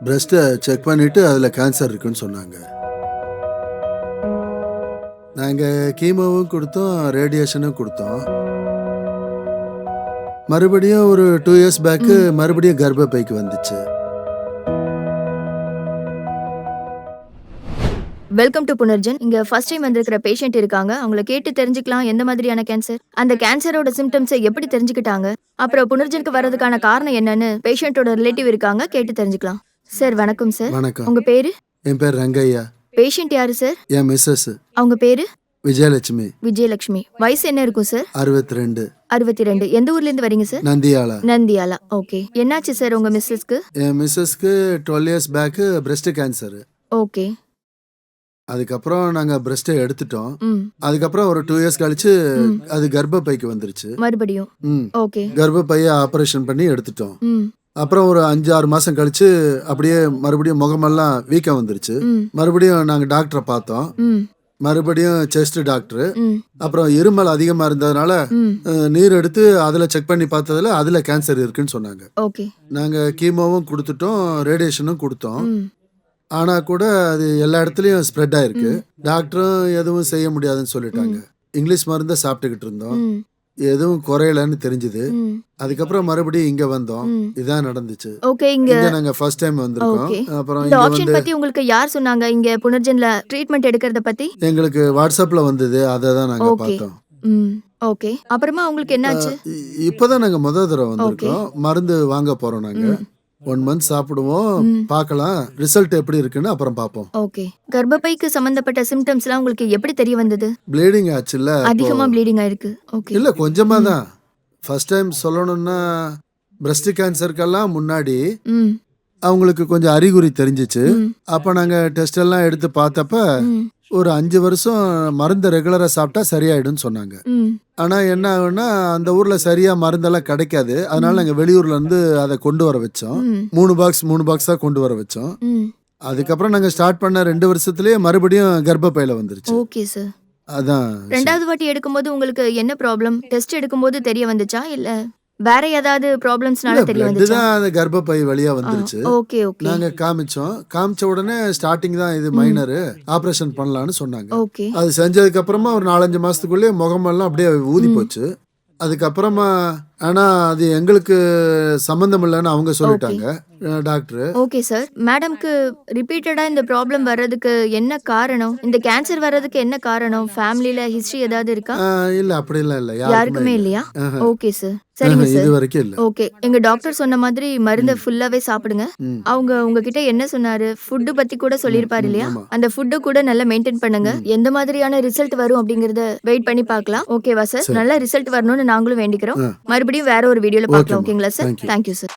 பிரஸ்ட்டை check பண்ணிட்டு அதில் cancer இருக்குன்னு சொன்னாங்க. நாங்கள் கீமோவும் கொடுத்தோம், ரேடியேஷனும் கொடுத்தோம். மறுபடியும் ஒரு 2 இயர்ஸ் பேக்கு ம். மறுபடியும் கர்ப்பப்பைக்கு வந்துச்சு. Welcome to Punarjan. இங்க ஃபர்ஸ்ட் டைம் வந்திருக்கிற பேஷண்ட் இருக்காங்க. அவங்கள கேட்டு தெரிஞ்சுக்கலாம் எந்த மாதிரியான கேன்சர், அந்த கேன்சரோட சிம்டம்ஸை எப்படி தெரிஞ்சுக்கிட்டாங்க, அப்புறம் புனர்ஜனுக்கு வர்றதுக்கான காரணம் என்னன்னு பேஷண்டோட ரிலேட்டிவ் இருக்காங்க, கேட்டு தெரிஞ்சுக்கலாம். சார் வணக்கம் சார். வணக்கம். உங்க பேரு? என் பேர் ரங்கையா. பேஷண்ட் யாரு சார்? என் மிஸ்ஸஸ் அவங்க பேரு? விஜயலட்சுமி. விஜயலட்சுமி. வயசு என்ன இருக்கும் சார்? 62. 62. எந்த ஊர்ல இருந்து வரீங்க சார்? நந்தியாலா. நந்தியாலா. ஓகே. என்னாச்சு சார் உங்க மிஸ்ஸஸ்க்கு? என் மிஸ்ஸஸ்க்கு 12 years back breast cancer. Okay. அதுக்கப்புறம் நாங்கள் பிரஸ்ட்டை எடுத்துட்டோம். ம். அதுக்கப்புறம் ஒரு 2 இயர்ஸ் கழிச்சு ம். அது கர்ப்பப்பைக்கு வந்துருச்சு. மறுபடியும். ம். ஓகே. கர்ப்பப்பையை ஆப்ரேஷன் பண்ணி எடுத்துட்டோம். ம். அப்புறம் ஒரு 5-6 மாதம் கழிச்சு அப்படியே மறுபடியும் முகமெல்லாம் வீக்கம் வந்துருச்சு. ம். மறுபடியும் நாங்கள் டாக்டரை பார்த்தோம். ம். மறுபடியும் செஸ்ட் டாக்டர். ம். அப்புறம் இருமல் அதிகமாக இருந்ததுனால ம். நீர் எடுத்து அதில் செக் பண்ணி பார்த்ததுல அதில் கேன்சர் இருக்குன்னு சொன்னாங்க. ஓகே. நாங்கள் கீமோவும் கொடுத்துட்டோம், ரேடியேஷனும் கொடுத்தோம். ம். ஆனால் கூட அது எல்லா இடத்துலையும் ஸ்ப்ரெட் ஆயிருக்கு. ம். டாக்டரும் எதுவும் செய்ய முடியாதுன்னு சொல்லிட்டாங்க. ம். இங்கிலீஷ் மருந்தை சாப்பிட்டுக்கிட்டு இருந்தோம். ம். எதுவும் குறையலன்னு தெரிஞ்சுது. ம். அதுக்கப்புறம் மறுபடியும் இங்கே வந்தோம். ம். இதான் நடந்துச்சு. ஓகே. இங்க இங்கே நாங்கள் ஃபர்ஸ்ட் டைம் வந்திருக்கோம். ஓகே. அப்புறம் இந்த இங்கே ஆப்ஷன் வந்து பத்தி உங்களுக்கு யார் சொன்னாங்க? இங்க புனர்ஜன்ல ட்ரீட்மெண்ட் எடுக்கிறத பத்தி? எங்களுக்கு வாட்ஸ்அப்பில் வந்தது, அதை தான் நாங்கள் ஓகே. பார்த்தோம். ம். ஓகே. அப்புறமா உங்களுக்கு என்னாச்சு? இப்போதான் நாங்கள் முதல் தடவை ஓகே. வந்திருக்கோம். மருந்து வாங்க போகிறோம். நாங்கள் ம். 1 மந்த் சாப்பிடுவோம், ம். பார்க்கலாம் ரிசல்ட் எப்படி இருக்குன்னு அப்புறம் பார்ப்போம். ஓகே. கர்ப்பப்பைக்கு சம்பந்தப்பட்ட சிம்டம்ஸ்லாம் உங்களுக்கு எப்படி தெரிய வந்தது? ப்ளீடிங் ஆச்சுல்ல அப்போ. அதிகமா ப்ளீடிங் ஆயிருக்கு. ஓகே. இல்லை கொஞ்சமாக ம். தான். ஃபர்ஸ்ட் டைம் சொல்லணும்னா பிரஸ்ட் கேன்சருக்கெல்லாம் முன்னாடி ம். அவங்களுக்கு கொஞ்சம் அறிகுறி தெரிஞ்சிச்சு. ம். அப்போ நாங்கள் டெஸ்ட் எல்லாம் எடுத்து பார்த்தப்ப ம். ஒரு 5 வருஷம் மருந்தை ரெகுலராக சாப்பிட்டா சரியாயிடும்னு சொன்னாங்க. ம். ஆனால் என்ன ஆகுன்னா அந்த ஊரில் சரியாக மருந்தெல்லாம் கிடைக்காது. அதனால ம். நாங்கள் வெளியூர்ல இருந்து அதை கொண்டு வர வச்சோம். ம். 3 பாக்ஸாக கொண்டு வர வச்சோம். ம். அதுக்கப்புறம் நாங்கள் ஸ்டார்ட் பண்ண 2 வருஷத்துலேயே மறுபடியும் கர்ப்பப்பையில் வந்துருச்சு. Okay sir. அதான் விஷயம். ரெண்டாவது வாட்டி எடுக்கும்போது உங்களுக்கு என்ன ப்ராப்ளம்? டெஸ்ட் எடுக்கும்போது தெரிய வந்துச்சா? இல்ல வேற ஏதாவது ப்ராப்ளம்ஸ்னால இல்லை தெரிய பிளட்டு வந்துச்சா? தான் அந்த கர்ப்பப்பை வழியாக ஆ. வந்துருச்சு. ஓகே. ஓகே. நாங்கள் காமிச்ச உடனே ஸ்டார்டிங் தான் இது ம். மைனரு, ஆப்ரேஷன் பண்ணலான்னு சொன்னாங்க. ஓகே. அது செஞ்சதுக்கு அப்புறமா ஒரு 4-5 மாசத்துக்குள்ளேயே முகமெல்லாம் அப்படியே ஊதி ம். போச்சு. அதுக்கப்புறமா ஆனால் அது எங்களுக்கு சம்மந்தம் இல்லைன்னு அவங்க ஓகே. சொல்லிட்டாங்க டாக்டர். Okay sir. மேடம்க்கு ரிப்பீட்டடா இந்த ப்ராப்ளம் வர்றதுக்கு என்ன காரணம்? இந்த கேன்சர் வர்றதுக்கு என்ன காரணம்? ஃபேமிலில ஹிஸ்டரி ஏதாவது இருக்கா? இல்லை அப்படிலாம் இல்லை, யாருக்குமே யாருக்குமே இல்லை. இல்லையா? ஆஹா. Okay sir. சரிங்க இது சார். வரைக்கும் இல்லை. ஓகே. எங்க டாக்டர் சொன்ன மாதிரி மருந்த ம். ஃபுல்லாவே சாப்பிடுங்க. ம். அவங்க உங்ககிட்ட என்ன சொன்னாரு? ஃபுட் பத்தி கூட ம். சொல்லியிருப்பாரு ம். இல்லையா? ஆமாம். அந்த ஃபுட் கூட நல்லா மெயின்டைன் பண்ணுங்க. ம். எந்த மாதிரியான ரிசல்ட் வரும் அப்படிங்கறத வெயிட் பண்ணி பார்க்கலாம். ஓகேவா சார்? சரி. நல்ல ரிசல்ட் வரணும்னு நாங்களும் வேண்டிக்கிறோம். ஆ மறுபடியும் வேற ஒரு வீடியோல பார்க்கலாம். ஓகேம்மா. ஓகேங்களா சார்? தேங்க்யூ. Thank you sir.